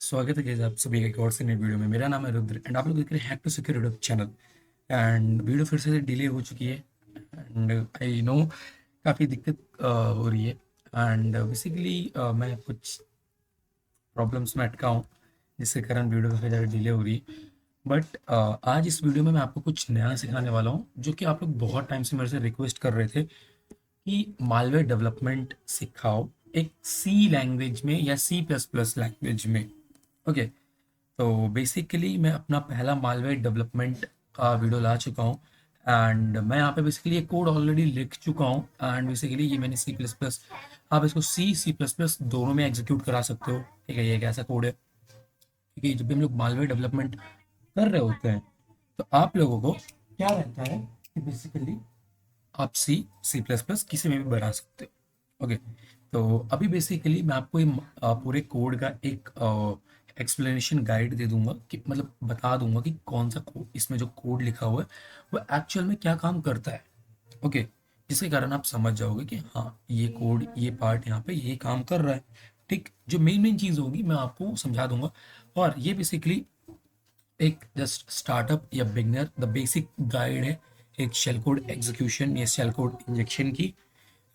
स्वागत है गाइस आप सभी का एक और से नई वीडियो में। मेरा नाम है रुद्र एंड आप लोग देख रहे हैं hack to secure YouTube channel. And video फिर से डिले हो चुकी है एंड आई नो काफ़ी दिक्कत हो रही है। एंड बेसिकली मैं कुछ प्रॉब्लम्स में अटका हूँ जिसके कारण वीडियो काफ़ी ज़्यादा डिले हो रही है। बट आज इस वीडियो में मैं आपको कुछ नया सिखाने वाला हूँ जो कि आप लोग बहुत टाइम से मेरे से रिक्वेस्ट कर रहे थे कि मालवेयर डेवलपमेंट सिखाओ एक सी लैंग्वेज में या सी प्लस प्लस लैंग्वेज में। ओके, तो बेसिकली मैं अपना पहला मालवेयर डेवलपमेंट का वीडियो ला चुका हूँ एंड मैं यहाँ पे बेसिकली ये कोड ऑलरेडी लिख चुका हूँ। एंड बेसिकली ये मैंने सी प्लस प्लस, आप इसको सी प्लस प्लस दोनों में एग्जीक्यूट करा सकते हो। ठीक है, ये एक ऐसा कोड है क्योंकि जब भी हम लोग मालवेयर डेवलपमेंट कर रहे होते हैं तो आप लोगों को क्या रहता है कि बेसिकली आप सी प्लस प्लस किसी में भी बना सकते हो। ओके, तो अभी बेसिकली मैं आपको ये पूरे कोड का एक एक्सप्लेनेशन गाइड दे दूंगा कि मतलब बता दूंगा कि कौन सा कोड, इसमें जो कोड लिखा हुआ है वो एक्चुअल में क्या काम करता है। ओके, जिसके कारण आप समझ जाओगे कि हाँ ये कोड, ये पार्ट यहाँ पे ये काम कर रहा है। ठीक, जो मेन मेन चीज़ होगी मैं आपको समझा दूंगा। और ये बेसिकली एक जस्ट स्टार्टअप या बिगनर द बेसिक गाइड है एक शेल कोड एग्जीक्यूशन या शेल कोड इंजेक्शन की।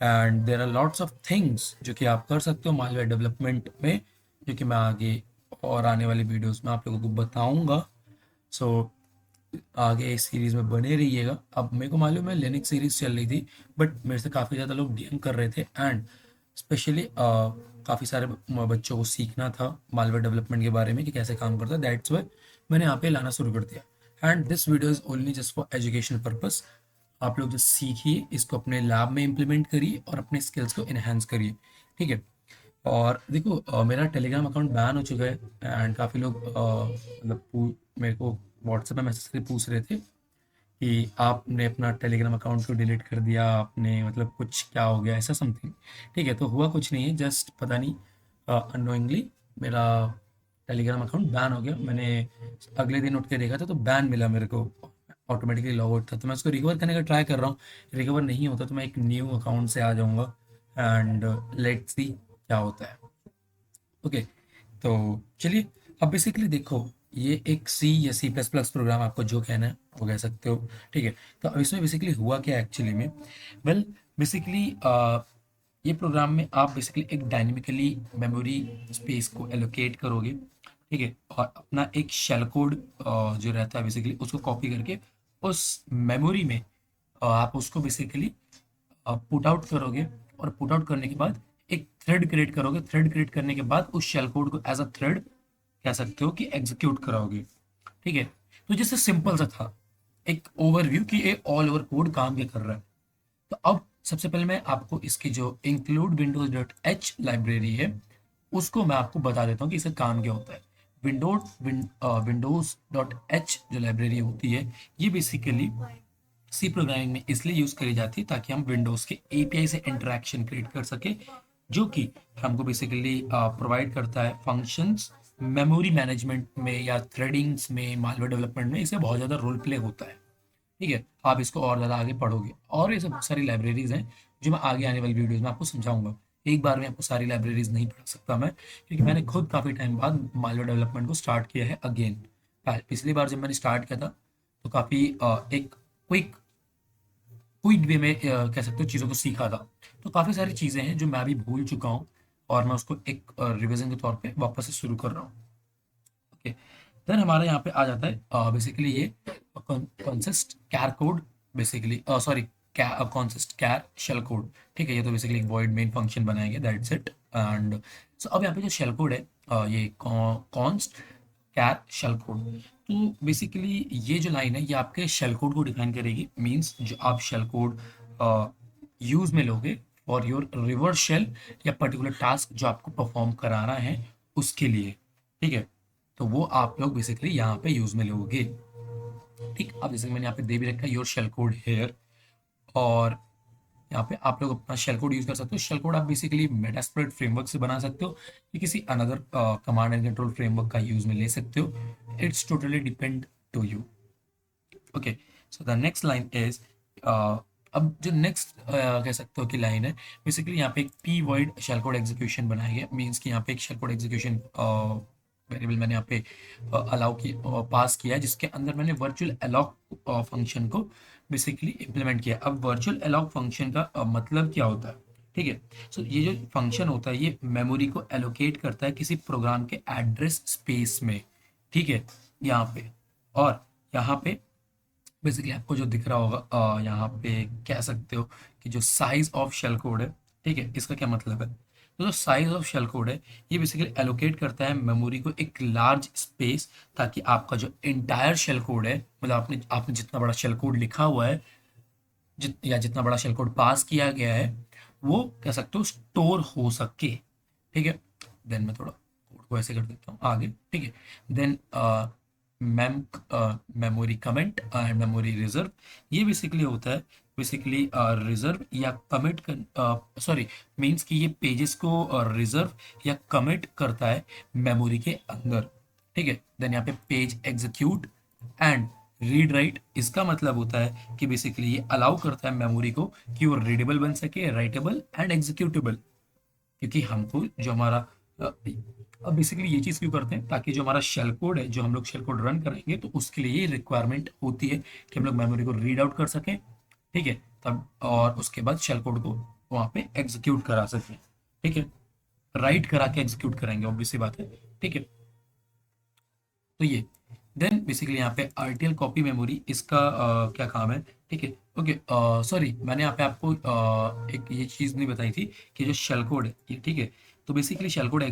And there are lots of things जो कि आप कर सकते हो मालवेयर डेवलपमेंट में, जो कि मैं आगे और आने वाली वीडियोस में आप लोगों को बताऊंगा। सो आगे इस सीरीज में बने रहिएगा। अब मेरे को मालूम है लिनक्स सीरीज चल रही थी बट मेरे से काफ़ी ज़्यादा लोग डीएम कर रहे थे एंड स्पेशली काफ़ी सारे बच्चों को सीखना था मालवेयर डेवलपमेंट के बारे में कि कैसे काम करता है। दैट्स वाई मैंने यहाँ पे लाना शुरू कर दिया and this video is only just for education purpose. आप लोग जो सीखिए इसको अपने लैब में इम्प्लीमेंट करिए और अपने स्किल्स को इन्हेंस करिए। ठीक है, और देखो मेरा टेलीग्राम अकाउंट बैन हो चुका है एंड काफ़ी लोग मतलब मेरे को व्हाट्सएप में मैसेज करके पूछ रहे थे कि आपने अपना टेलीग्राम अकाउंट क्यों डिलीट कर दिया, आपने मतलब कुछ क्या हो गया ऐसा समथिंग। ठीक है, तो हुआ कुछ नहीं है, जस्ट पता नहीं अनोइंगली मेरा टेलीग्राम अकाउंट बैन हो गया। मैंने अगले दिन उठ के देखा था तो बैन मिला मेरे को, ऑटोमेटिकली लॉग आउट था। तो मैं उसको रिकवर करने का ट्राई कर रहा हूँ। रिकवर नहीं होता तो मैं एक न्यू अकाउंट से आ जाऊँगा एंड लेट्स सी क्या होता है। ओके, तो चलिए अब बेसिकली देखो, ये एक सी या सी प्लस प्लस प्रोग्राम, आपको जो कहना है वो कह सकते हो। ठीक है, तो अब इसमें बेसिकली हुआ क्या एक्चुअली में, वेल बेसिकली ये प्रोग्राम में आप बेसिकली एक डायनेमिकली मेमोरी स्पेस को एलोकेट करोगे। ठीक है, और अपना एक शेल कोड जो रहता है बेसिकली उसको कॉपी करके उस मेमोरी में आप उसको बेसिकली पुट आउट करोगे। और पुट आउट करने के बाद एक थ्रेड क्रिएट करोगे। थ्रेड क्रिएट करने के बाद उस शेल कोड को एज अ थ्रेड कह सकते हो कि एग्जीक्यूट कराओगे। ठीक है, तो जैसे सिंपल सा था एक ओवरव्यू कि ये ऑल ओवर कोड काम क्या कर रहा है। तो अब सबसे पहले मैं आपको इसकी जो include Windows dot H library है उसको मैं आपको बता देता हूँ कि इसका काम क्या होता है। विंडोज डॉट एच जो लाइब्रेरी होती है ये बेसिकली सी प्रोग्रामिंग में इसलिए यूज करी जाती है ताकि हम विंडोज के एपीआई से इंटरेक्शन क्रिएट कर सके, जो कि हमको बेसिकली प्रोवाइड करता है फंक्शंस मेमोरी मैनेजमेंट में या थ्रेडिंग्स में, मालवेयर डेवलपमेंट में इसे बहुत ज़्यादा रोल प्ले होता है। ठीक है, आप इसको और ज़्यादा आगे पढ़ोगे और ये सब बहुत सारी लाइब्रेरीज हैं जो मैं आगे आने वाली वीडियोज़ में आपको समझाऊंगा। एक बार में आपको सारी लाइब्रेरीज नहीं पढ़ा सकता मैं, क्योंकि मैंने खुद काफ़ी टाइम बाद मालवेयर डेवलपमेंट को स्टार्ट किया है अगेन। पिछली बार जब मैंने स्टार्ट किया था तो काफ़ी एक क्विक क्विक वे में कह सकते हो चीज़ों को सीखा था। तो काफ़ी सारी चीज़ें हैं जो मैं अभी भूल चुका हूँ और मैं उसको एक रिवीजन के तौर पे वापस से शुरू कर रहा हूँ। ओके, देन हमारा यहाँ पे आ जाता है बेसिकली ये कॉन्सिस्ट कैर कोड, बेसिकली सॉरी कॉन्सिस्ट कैर शेल कोड। ठीक है, ये तो बेसिकली एक वॉइड मेन फंक्शन बनाएंगे, दैट्स इट। एंड सो अब यहाँ पे जो शेल कोड है ये कॉन्स्ट कैर शेल कोड। तो बेसिकली ये जो लाइन है ये आपके शेल कोड को डिफाइन करेगी। मीन्स जो आप शेल कोड यूज में लोगे फॉर योर रिवर्स शेल या पर्टिकुलर टास्क जो आपको परफॉर्म कराना है उसके लिए। ठीक है, तो वो आप लोग बेसिकली यहाँ पे यूज में लोगे। ठीक, अब जैसे कि मैंने यहाँ पे दे भी रखा है योर शेल कोड हेयर, और यहाँ पे आप लोग अपना शेल कोड यूज कर सकते हो। शेल कोड आप बेसिकली मेटास्प्लोइट फ्रेमवर्क से बना सकते हो या किसी another command and control framework का यूज में ले सकते हो। It's totally depend to you. Okay, so the next line is, अब जो नेक्स्ट कह सकते हो कि लाइन है बेसिकली यहाँ पे एक p word shell code execution बनाया गया। मीन्स कि यहाँ पे एक शेल कोड एग्जीक्यूशन वेरिएबल मैंने यहाँ पे अलाउ की पास किया है, जिसके अंदर मैंने वर्चुअल अलॉक फंक्शन को बेसिकली इम्प्लीमेंट किया। अब वर्चुअल अलॉक फंक्शन का मतलब क्या होता है, ठीक है। सो ये जो फंक्शन होता है ये मेमोरी को एलोकेट करता है किसी प्रोग्राम के एड्रेस स्पेस में, ठीक है, यहाँ पे। और यहाँ पे बेसिकली आपको जो दिख रहा होगा यहाँ पे कह सकते हो कि जो साइज ऑफ शेल कोड है, ठीक है, इसका क्या मतलब है। तो जो साइज ऑफ शेल कोड है ये बेसिकली एलोकेट करता है मेमोरी को एक लार्ज स्पेस, ताकि आपका जो इंटायर शेल कोड है, मतलब आपने आपने जितना बड़ा शेल कोड लिखा हुआ है, या जितना बड़ा शेल कोड पास किया गया है, वो कह सकते हो स्टोर हो सके, ठीक है। देन मैं थोड़ा कोड को ऐसे कर देता हूँ आगे, ठीक है। Then mem memory commit and memory reserve, ये बेसिकली होता है बेसिकली रिजर्व या कमिट, सॉरी, मीन्स कि ये पेजेस को रिजर्व या कमिट करता है मेमोरी के अंदर, ठीक है। देन यहाँ पे page execute and read write, इसका मतलब होता है कि बेसिकली ये अलाउ करता है मेमोरी को कि वो रीडेबल बन सके, राइटेबल एंड एग्जीक्यूटेबल। क्योंकि हमको जो हमारा अब बेसिकली ये चीज़ क्यों करते हैं, ताकि जो हमारा शेल कोड है, जो हम लोग शेल कोड रन करेंगे, तो उसके लिए ये रिक्वायरमेंट होती है कि हम लोग मेमोरी को रीड आउट कर सकें, ठीक है, तब और उसके बाद शेल कोड को वहाँ पे एग्जीक्यूट करा सकें, ठीक है। राइट करा के एग्जीक्यूट करेंगे, ऑब्वियसली बात है, ठीक है। तो ये देन बेसिकली यहाँ पे आरटीएल कॉपी मेमोरी, इसका क्या काम है, ठीक है। ओके, सॉरी, मैंने यहाँ पे आपको एक ये चीज़ नहीं बताई थी कि जो शेल कोड है ये, ठीक है। तो बेसिकली शेल कोड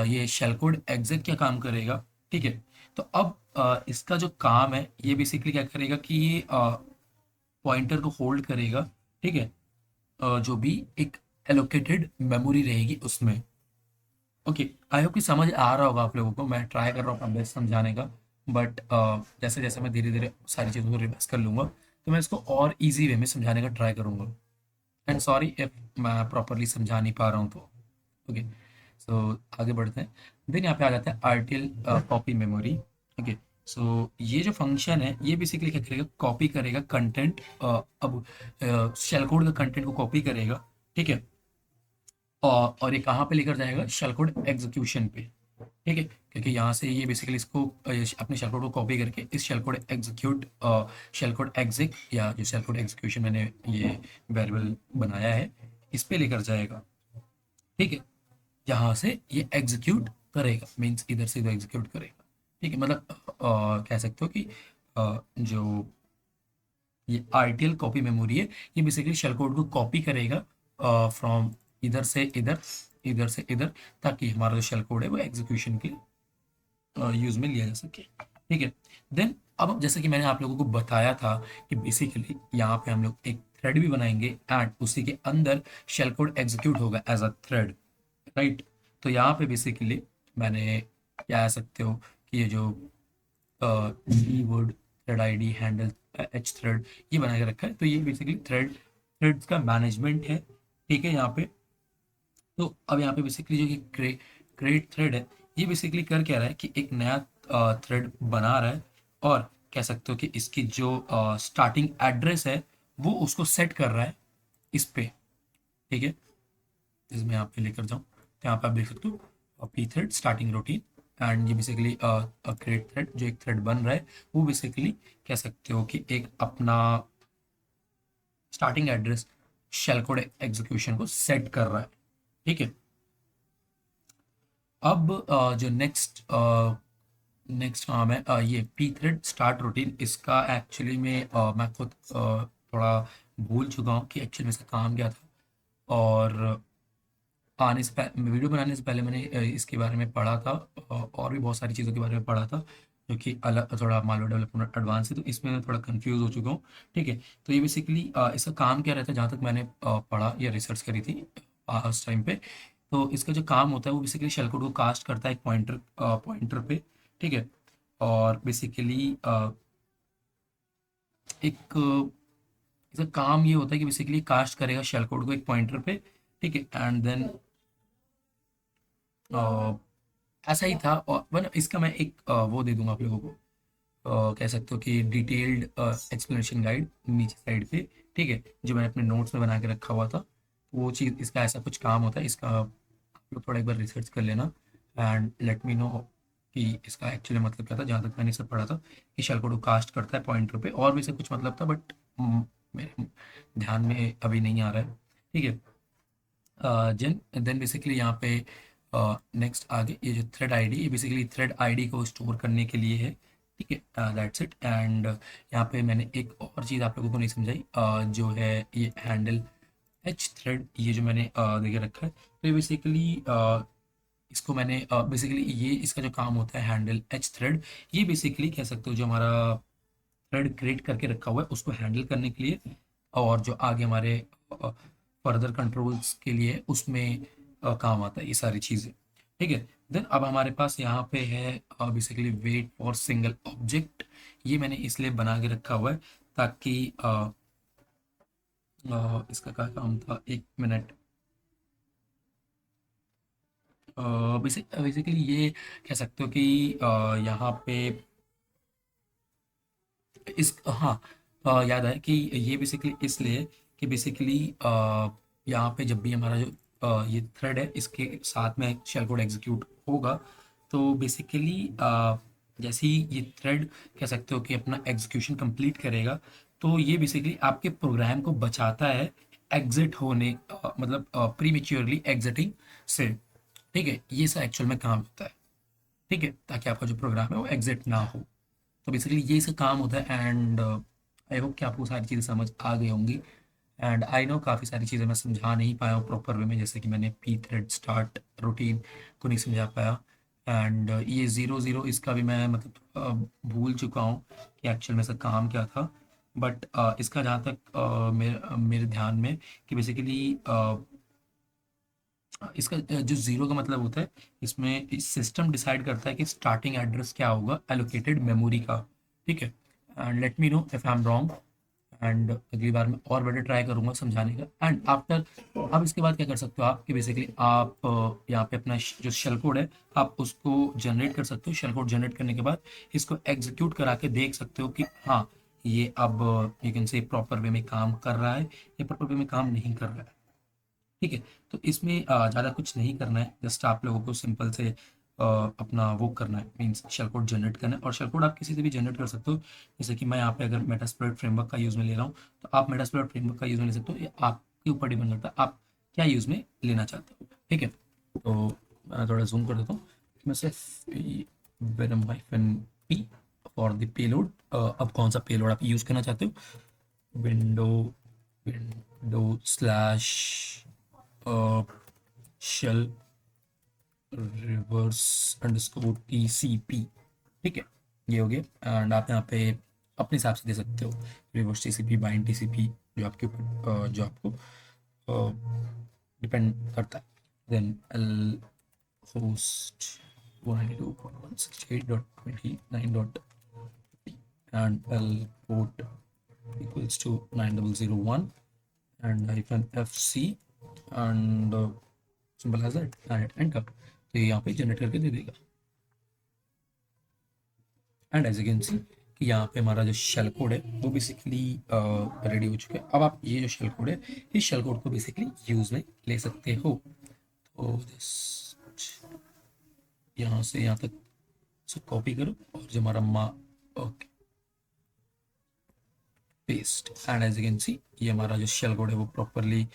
ये शेल कोड एग्जिट क्या काम करेगा, ठीक है। तो अब इसका जो काम है ये बेसिकली क्या करेगा कि ये पॉइंटर को होल्ड करेगा, ठीक है, जो भी एक एलोकेटेड मेमोरी रहेगी उसमें। ओके, आई होप कि समझ आ रहा होगा आप लोगों को। मैं ट्राई कर रहा हूँ अपना बेस्ट समझाने का, बट जैसे जैसे मैं धीरे धीरे सारी चीज़ों को रिवाइज कर लूँगा, तो मैं इसको और इजी वे में समझाने का ट्राई करूँगा। एंड सॉरी इफ मैं प्रॉपरली समझा नहीं पा रहा हूँ तो। ओके, सो आगे बढ़ते हैं। देन यहाँ पे आ जाता है आरटीएल कॉपी मेमोरी। ओके, सो ये जो फंक्शन है ये बेसिकली क्या करेगा, कॉपी करेगा कंटेंट, अब शेल कोड का कंटेंट को कॉपी करेगा, ठीक है। और ये कहाँ पे लेकर जाएगा, शेल कोड एग्जीक्यूशन पे, ठीक है। क्योंकि यहाँ से ये बेसिकली इसको अपने शेल कोड को कॉपी करके इस shell code execute, shell code exec, या जो शेल कोड एग्जीक्यूशन मैंने ये वेरिएबल बनाया है, इस पे लेकर जाएगा, ठीक है। यहाँ से ये एग्जीक्यूट करेगा, मीन्स इधर से इधर एग्जीक्यूट करेगा, ठीक है। मतलब कह सकते हो कि जो ये आरटीएल कॉपी मेमोरी है ये बेसिकली शेल कोड को कॉपी करेगा फ्रॉम इधर से इधर, इधर से इधर, ताकि हमारा जो शेल कोड है वो एग्जीक्यूशन के यूज में लिया जा सके, ठीक है। देन अब जैसे कि मैंने आप लोगों को बताया था कि बेसिकली यहाँ पे हम लोग एक थ्रेड भी बनाएंगे एंड उसी के अंदर शेल कोड एग्जीक्यूट होगा एज अ थ्रेड, राइट। तो यहाँ पे बेसिकली मैंने क्या कह सकते हो कि ये जो keyword thread ID handle H thread ये बना के रखा है, तो ये बेसिकली थ्रेड्स का मैनेजमेंट है, ठीक है, यहाँ पे। तो अब यहाँ पे बेसिकली जो कि क्रिएट थ्रेड है ये बेसिकली कर क्या रहा है कि एक नया थ्रेड बना रहा है, और कह सकते हो कि इसकी जो स्टार्टिंग एड्रेस है वो उसको सेट कर रहा है इस पे, ठीक है। इसमें यहाँ पे लेकर जाऊँ तो यहाँ पे आप देख सकते हो P thread starting routine, and ये बेसिकली क्रिएट थ्रेड, जो एक थ्रेड बन रहा है वो बेसिकली कह सकते हो कि एक अपना starting address shell code execution को सेट कर रहा है, ठीक है। अब जो नेक्स्ट काम है ये पी थ्रेड स्टार्ट रूटीन, इसका एक्चुअली में मैं खुद थोड़ा भूल चुका हूँ कि एक्चुअली में इसका काम क्या था। और आने से पहले, वीडियो बनाने से पहले मैंने इसके बारे में पढ़ा था, और भी बहुत सारी चीज़ों के बारे में पढ़ा था, जो कि अलग थोड़ा मालूम डेवलपमेंट एडवांस है, तो इसमें मैं थोड़ा कंफ्यूज हो चुका हूँ, ठीक है। तो ये बेसिकली इसका काम क्या रहता है, जहाँ तक मैंने पढ़ा या रिसर्च करी थी उस टाइम पे, तो इसका जो काम होता है वो बेसिकली शेल कोड को कास्ट करता है एक पॉइंटर पे, ठीक है। और बेसिकली एक इसका काम ये होता है कि बेसिकली कास्ट करेगा शेल कोड को एक पॉइंटर पे, ठीक है। एंड देन ऐसा ही था, और वन इसका मैं एक वो दे दूंगा आप लोगों को, कह सकते हो कि डिटेल्ड एक्सप्लेनेशन गाइड नीचे साइड पे, ठीक है, जो मैंने अपने नोट्स में बना के रखा हुआ था। वो चीज़, इसका ऐसा कुछ काम होता है, इसका आप लोग थोड़ा एक बार रिसर्च कर लेना एंड लेट मी नो कि इसका एक्चुअली मतलब क्या था। जहाँ तक मैंने इसे पढ़ा था कि शेल कोड को कास्ट करता है पॉइंटर पे, और भी इसे कुछ मतलब था, बट मेरे ध्यान में अभी नहीं आ रहा है। ठीक है। जेन देन बेसिकली यहाँ पे नेक्स्ट आगे ये जो थ्रेड आईडी, ये बेसिकली थ्रेड आईडी को स्टोर करने के लिए है। ठीक है, दैट्स इट। एंड यहाँ पे मैंने एक और चीज़ आप लोगों को नहीं समझाई, जो है ये हैंडल एच थ्रेड, ये जो मैंने देखे रखा है, तो ये बेसिकली इसको मैंने बेसिकली ये इसका जो काम होता है हैंडल एच थ्रेड, ये बेसिकली कह सकते हो जो हमारा थ्रेड क्रिएट करके रखा हुआ है उसको हैंडल करने के लिए, और जो आगे हमारे फर्दर कंट्रोल्स के लिए उसमें काम आता है ये सारी चीज़ें। ठीक है। देन अब हमारे पास यहाँ पे है basically wait for single object. ये मैंने इसलिए बना के रखा हुआ है ताकि इसका क्या काम था, एक मिनट। बेसिकली ये कह सकते हो कि यहाँ पे इस हाँ, याद है कि ये बेसिकली इसलिए कि बेसिकली यहाँ पे जब भी हमारा जो ये थ्रेड है इसके साथ में शेल कोड एग्जीक्यूट होगा, तो बेसिकली जैसे ही ये थ्रेड कह सकते हो कि अपना एग्जीक्यूशन कंप्लीट करेगा, तो ये बेसिकली आपके प्रोग्राम को बचाता है एग्जिट होने, मतलब प्रीमेच्योरली एग्जिटिंग से। ठीक है, ये सब एक्चुअल में काम होता है। ठीक है, ताकि आपका जो प्रोग्राम है वो एग्जिट ना हो। तो बेसिकली ये इसका काम होता है। एंड आई होप कि आपको सारी चीज़ें समझ आ गई होंगी। एंड आई नो काफ़ी सारी चीज़ें मैं समझा नहीं पाया हूँ प्रॉपर वे में, जैसे कि मैंने पी थ्रेड स्टार्ट रूटीन को नहीं समझा पाया। एंड ये ज़ीरो ज़ीरो इसका भी मैं मतलब भूल चुका हूँ कि एक्चुअल में इसका काम क्या था। बट इसका जहाँ तक मेरे ध्यान में कि बेसिकली इसका जो ज़ीरो का मतलब होता है, इसमें इस सिस्टम डिसाइड करता है कि स्टार्टिंग एड्रेस क्या होगा एलोकेटेड मेमोरी का। ठीक है। And let me know if I am wrong, and अगली बार मैं और बेटर ट्राई करूंगा समझाने का। एंड आफ्टर, अब इसके बाद क्या कर सकते हो आप कि बेसिकली आप यहाँ पे अपना जो शेल कोड है आप उसको जनरेट कर सकते हो। शेल कोड जनरेट करने के बाद इसको एग्जीक्यूट करा के देख सकते हो कि हाँ, ये अब you can say proper way में काम कर रहा है, ये प्रॉपर वे में काम नहीं कर रहा है। ठीक है। तो इसमें ज़्यादा कुछ नहीं करना है, जस्ट आप लोगों को सिंपल से अपना वो करना है, मीन्स शेल कोड जनरेट करना है। और शेल कोड आप किसी से भी जनरेट कर सकते हो, जैसे कि मैं यहाँ पे अगर मेटास्प्लॉइट फ्रेमवर्क का यूज़ में ले रहा हूँ, तो आप मेटास्प्लॉइट फ्रेमवर्क का यूज़ में ले सकते हो। ये आपके ऊपर डिपेंड करता है आप क्या यूज़ में लेना चाहते हो। ठीक है। तो मैं थोड़ा जूम कर देता हूँ। मैं सिर्फ वेरम hyphen p for the payload. अब कौन सा पेलोड आप यूज़ करना चाहते हो, window window slash shell reverse underscore TCP. ठीक है, ये हो गया। एंड आप यहाँ पे अपने हिसाब से दे सकते हो, रिवर्स टीसीपी, बाइंड टीसीपी, जो आपके ऊपर जो आपको डिपेंड करता है। Then L host 192.168.29. and L port equals to 9001 and hyphen FC and simple as that, and enter। तो ये यहाँ पे जनरेट करके दे देगा। And as you can see कि यहाँ पे हमारा जो शेल कोड है वो बेसिकली रेडी हो चुका है। अब आप ये जो शेल कोड है, इस शेल कोड को बेसिकली यूज़ में ले सकते हो। तो जस्ट यहाँ से यहाँ तक कॉपी करो, और जो हमारा okay, paste. And as you can see ये हमारा जो शेल कोड है वो प्रॉपरली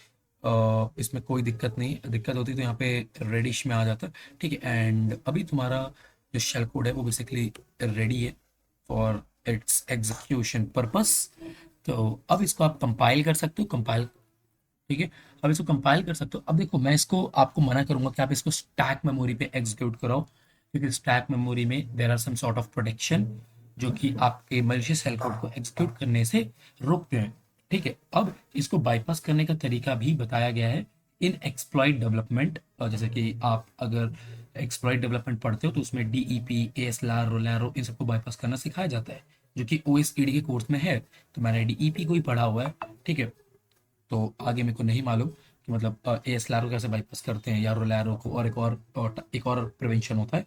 इसमें कोई दिक्कत नहीं, दिक्कत होती तो यहाँ पे रेडिश में आ जाता। ठीक है। एंड अभी तुम्हारा जो शेल कोड है वो बेसिकली रेडी है फॉर इट्स एग्जीक्यूशन पर्पस। तो अब इसको आप कंपाइल कर सकते हो, कंपाइल। ठीक है, अब इसको कंपाइल कर सकते हो। अब देखो, मैं इसको आपको मना करूंगा कि आप इसको स्टैक मेमोरी पे एग्जीक्यूट कराओ, क्योंकि स्टैक मेमोरी में there are some sort of protection जो कि आपके मलिशियस शेल कोड को एग्जीक्यूट करने से रोकते हैं। ठीक है, अब इसको बाईपास करने का तरीका भी बताया गया है इन एक्सप्लॉइट डेवलपमेंट। जैसे कि आप अगर एक्सप्लॉइट डेवलपमेंट पढ़ते हो तो उसमें डीईपी, एएसएलआर, रोलैरो, इन सबको बाईपास करना सिखाया जाता है, जो कि ओएसईडी के कोर्स में है। तो मैंने डीईपी को ही पढ़ा हुआ है। ठीक है, तो आगे मेरे को नहीं मालूम कि मतलब एएसएलआर को कैसे बाईपास करते हैं, या रोलैरो को, और एक और प्रिवेंशन होता है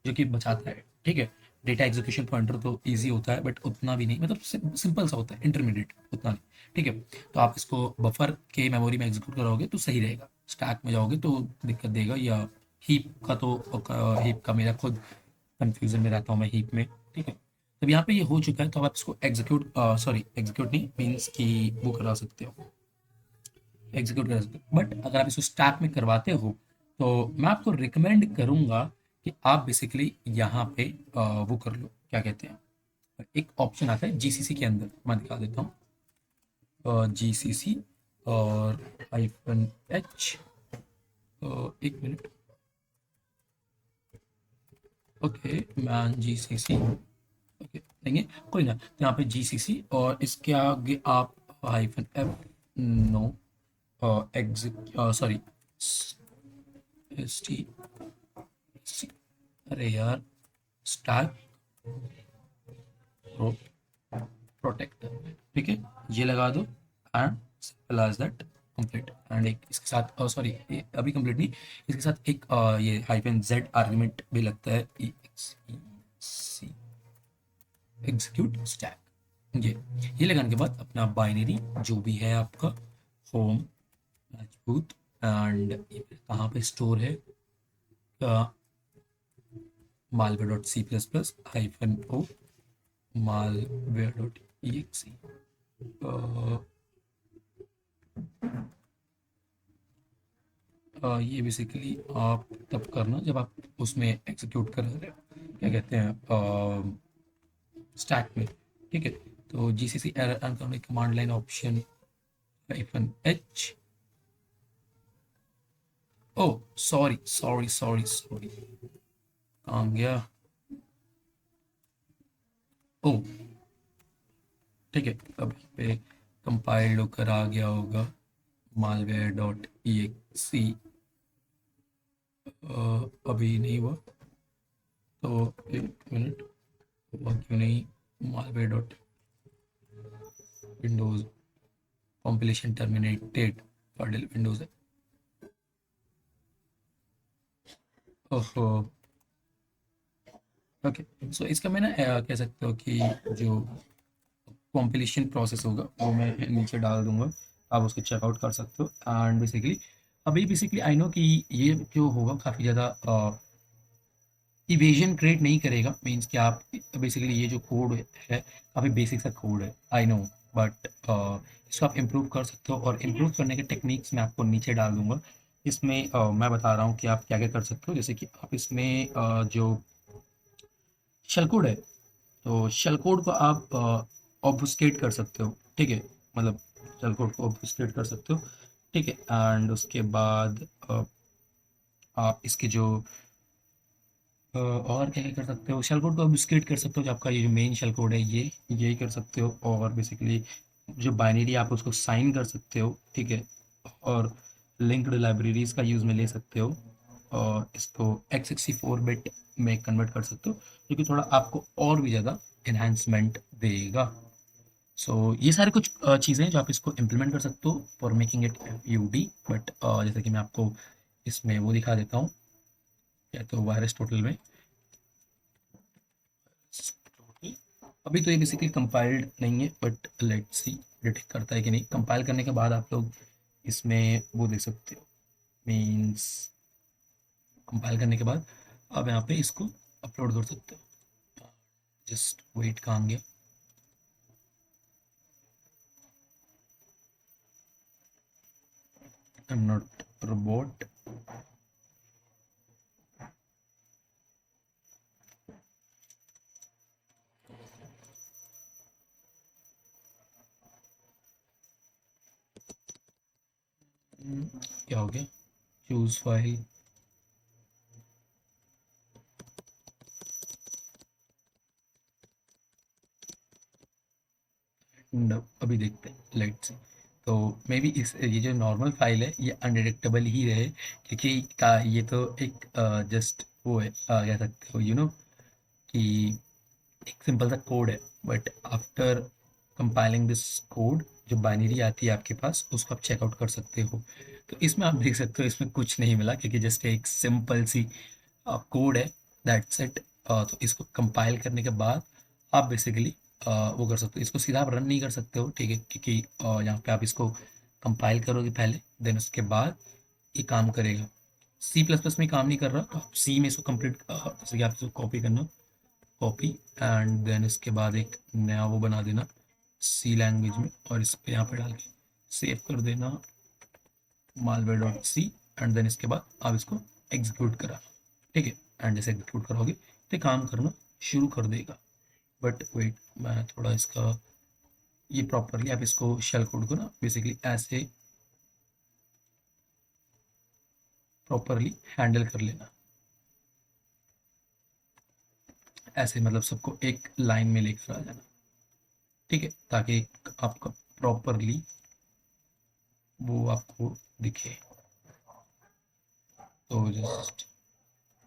जो कि बचाता है। ठीक है, डेटा एग्जीक्यूशन पॉइंटर तो इजी होता है, बट उतना भी नहीं, मतलब सिंपल सा होता है, इंटरमीडिएट उतना नहीं। ठीक है, तो आप इसको बफर के मेमोरी में एग्जीक्यूट करोगे तो सही रहेगा, स्टैक में जाओगे तो दिक्कत देगा। या हीप का, तो हीप का मेरा खुद कंफ्यूजन में रहता हूँ मैं हीप में, ठीक है। तब यहाँ पे ये हो चुका है, तो अब आप इसको एग्जीक्यूट, सॉरी एग्जीक्यूट नहीं मीन्स कि वो करा सकते हो, एग्जीक्यूट करा सकते हो। बट अगर आप इसको स्टैक में करवाते हो तो मैं आपको रिकमेंड करूंगा कि आप बेसिकली यहाँ पे वो कर लो, क्या कहते हैं, एक ऑप्शन आता है जीसीसी के अंदर, मैं दिखा देता हूँ, जीसीसी और -h, एक minute, okay man GCC, okay देंगे, कोई ना, तो यहाँ पे जीसीसी और इसके आगे आप -f, no, exit, sorry S T, अरे यार, स्टैक प्रोटेक्टर, ठीक है, ये लगा दो and simple as that, complete. And एक इसके साथ, सॉरी ये अभी कंप्लीट नहीं, इसके साथ एक ये -z आर्गुमेंट भी लगता है, EXEC, एग्जीक्यूट स्टैक, ये लगाने के बाद अपना बाइनरी जो भी है आपका होम मजबूत, एंड कहाँ पे स्टोर है, malware dot C plus plus -o malware dot exe, ये बेसिकली आप तब करना जब आप उसमें एग्जीक्यूट कर रहे हो, क्या कहते हैं, स्टैक में, ठीक है। तो G C C error command line option -h, oh sorry sorry sorry sorry, कहाँ गया, ओ ठीक है, अब पे कंपाइल्ड होकर आ गया होगा malware डॉट exe, अभी नहीं हुआ, तो एक मिनट, हुआ क्यों नहीं, malware dot windows compilation terminated, पार्डल विंडोज है, ओहो, ओके। सो इसका मैं ना कह सकते हो कि जो कॉम्पिलेशन प्रोसेस होगा वो मैं नीचे डाल दूंगा, आप उसको चेकआउट कर सकते हो। एंड बेसिकली अभी बेसिकली आई नो कि ये जो होगा काफ़ी ज़्यादा इवेजन क्रिएट नहीं करेगा, मीन्स कि आप बेसिकली ये जो कोड है काफ़ी बेसिक सा कोड है, आई नो, बट इसको आप इम्प्रूव कर सकते हो, और इम्प्रूव करने के टेक्निक्स मैं आपको नीचे डाल दूंगा। इसमें मैं बता रहा हूँ कि आप क्या क्या कर सकते हो, जैसे कि आप इसमें जो शेल कोड है, तो शेल कोड को आप ऑब्फुस्केट कर सकते हो, ठीक है, मतलब शेल कोड को ऑब्फुस्केट कर सकते हो, ठीक है। एंड उसके बाद आप इसके जो और क्या क्या कर सकते हो, शेल कोड को ऑब्फुस्केट कर सकते हो, जो आपका ये जो मेन शेल कोड है ये यही कर सकते हो, और बेसिकली जो बाइनरी आप उसको साइन कर सकते हो, ठीक है, और लिंक्ड लाइब्रेरीज का यूज़ में ले सकते हो, और इसको x64 बिट में कन्वर्ट कर सकते हो, जो कि थोड़ा आपको और भी ज़्यादा इन्हांसमेंट देगा। सो ये सारे कुछ चीज़ें हैं जो आप इसको इम्प्लीमेंट कर सकते हो for making it FUD, but जैसे कि मैं आपको इसमें वो दिखा देता हूँ, या तो वायरस टोटल में, अभी तो ये बेसिकली कंपाइल्ड नहीं है, बट लेट्स सी डिटेक्ट करता है कि नहीं। कंपाइल करने के बाद आप लोग इसमें वो देख सकते हो, मीन्स कंपाइल करने के बाद आप यहाँ पे इसको अपलोड कर सकते हो, जस्ट वेट, कहाँ गया, आई एम नॉट रोबोट, क्या हो गया, चूज फाइल, अभी देखते हैं, लेट्स सी। तो मे बी इस ये जो नॉर्मल फाइल है ये अनडिटेक्टेबल ही रहे, क्योंकि का ये तो एक जस्ट वो है, कह सकते हो कि एक सिंपल सा कोड है, but after compiling this code जो बाइनरी आती है आपके पास उसको आप चेकआउट कर सकते हो। तो इसमें आप देख सकते हो इसमें कुछ नहीं मिला, क्योंकि जस्ट एक सिंपल सी कोड है, दैट्स इट। तो इसको कंपाइल करने के बाद आप बेसिकली वो कर सकते हो, इसको सीधा आप रन नहीं कर सकते हो, ठीक है, क्योंकि यहाँ पे आप इसको कंपाइल करोगे पहले, देन उसके बाद ये काम करेगा। सी प्लस प्लस में काम नहीं कर रहा तो आप सी में इसको कंप्लीट, जैसे कि आप इसको कॉपी करना, कॉपी, एंड देन इसके बाद एक नया वो बना देना सी लैंग्वेज में, और इस पे यहाँ पे डाल के सेव कर देना malware dot C, and then इसके बाद आप इसको एग्जीक्यूट करा, ठीक है। एंड जैसे एग्जीक्यूट करोगे तो काम करना शुरू कर देगा। बट वेट, मैं थोड़ा इसका ये प्रॉपरली आप इसको शेल कोड को ना बेसिकली ऐसे प्रॉपरली हैंडल कर लेना, ऐसे मतलब सबको एक लाइन में लेकर आ जाना, ठीक है, ताकि आपका प्रॉपरली वो आपको दिखे। तो जस्ट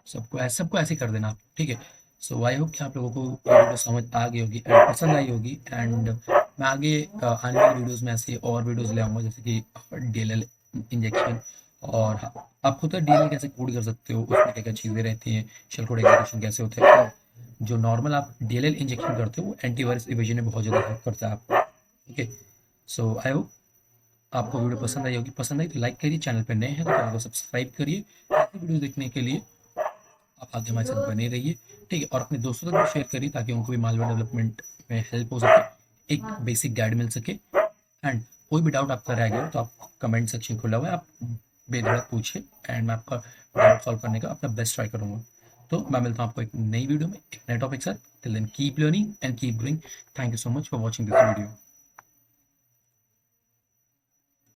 सबको ऐसे कर देना आप, ठीक है। सो आई होप कि आप लोगों को ये वीडियो समझ आ गई होगी एंड पसंद आई होगी, एंड मैं आगे आने वाली वीडियोस में ऐसे और वीडियोस ले आऊँगा, जैसे कि डीएलएल इंजेक्शन, और आप खुद डीएलएल कैसे कोड कर सकते हो, उसमें क्या क्या चीज़ें रहती हैं, शेल कोड एग्जीक्यूशन कैसे होते हैं, और जो नॉर्मल आप डीएलएल इंजेक्शन करते हो वो एंटीवायरस इवेजन में बहुत ज़्यादा हेल्प करता है आपको, ठीक है। सो आई होप आपको वीडियो पसंद आई होगी, पसंद आई तो लाइक करिए, चैनल पर नए हैं तो चैनल को सब्सक्राइब करिए, ऐसी वीडियो देखने के लिए आप आगे हमारे साथ बने रहिए, ठीक है। और अपने दोस्तों तक भी शेयर करिए ताकि उनको भी मालवेयर डेवलपमेंट में हेल्प हो सके, एक बेसिक गाइड मिल सके। एंड कोई भी डाउट आपका रह गया हो तो आप कमेंट सेक्शन खुला हुआ है, आप बेधड़क पूछिए एंड मैं आपका डाउट सॉल्व करने का अपना बेस्ट ट्राई करूँगा। तो मैं मिलता हूँ आपको एक नई वीडियो में एक नए टॉपिक के साथ। Till then keep learning and keep growing. Thank you so much for watching this video.